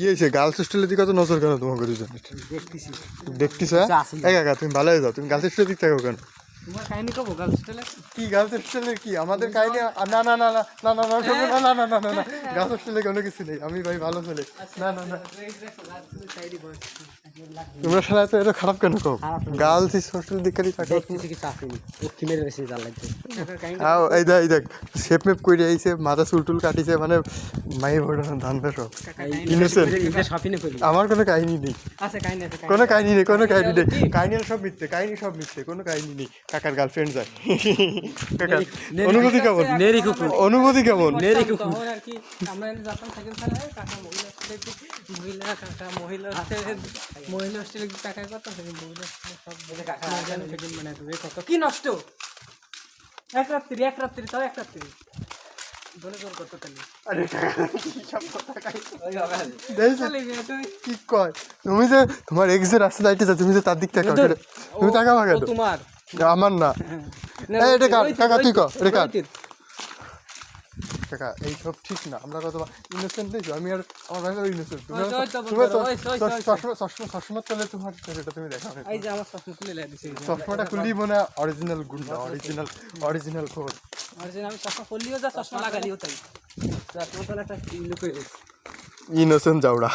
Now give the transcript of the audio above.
কি হয়েছে গার্লস হোস্টেলের দিকে তো নজর কেন তোমাকে দুজনের? দেখতেছি দেখতেছ একা তুমি ভালো হয়ে যাও, তুমি গার্লস হোস্টেলের দিক থাকো কেন? তোমার কাহিনী কব গার্লস হোস্টেলে কি গার্লস হোস্টেলের কি আমাদের কাহিনী? না না না না না না না শোনো, না না না না না না গার্লস হোস্টেলে কোনো কিছু নেই, আমি ভাই ভালো ছেলে। না না না তোমরা সারা তো এত খারাপ কেন কও? গার্লস হোস্টেলের দিকে থাকো। দেখতেছি কি চাপিনি ওকে মেরে বেশি জাল লাগছে এই দেখ শেপ মেপ করে আইছে, মাথা চুল কাটিছে, মানে মাই ভোটার ধান সব ইনোসেন্ট। শপিনে করি আমার কোনো কাহিনী নেই, আচ্ছা কাহিনী আছে কোনো কাহিনী নেই, কোনো কাহিনী নেই, কাহিনী সব মিথ্যে, কাহিনী সব মিথ্যে, কোনো কাহিনী নেই। কাকার গার্লফ্রেন্ড যায়। কাকার অনুভূতি কেমন? নেরি কুকুর অনুভূতি কেমন? নেরি কুকুর আর কি আমরা এনে যাতাম সাইকেল চালায় কাকা মহিলা হোস্টেলে কাকা করতাম সেদিন মহিলা সব বলে কাকা জানে সেদিন মানে তুমি কত কি নষ্ট এক রাত্রি তাও এক রাত্রি বলে জোর করতো তাহলে আরে কি কয় তুমি যে তোমার এক্স এর রাস্তা লাইটে যা, তুমি যে তার দিক থেকে তুমি টাকা ভাগে তোমার আমার না। এটা কাকা তুই কর, এটা কার কাকা? এইসব ঠিক না, আমরা কত ইনোসেন্ট নেই, আমি আর আমার ভাই ইনোসেন্ট। চশমা চলে তোমার, সেটা তুমি দেখো। চশমাটা খুললি মনে অরিজিনাল গুন্ডা, অরিজিনাল খোঁজ। আমি চশমা খুললিও যা চশমা লাগালিও তাই ইনোসেন্ট যাওড়া।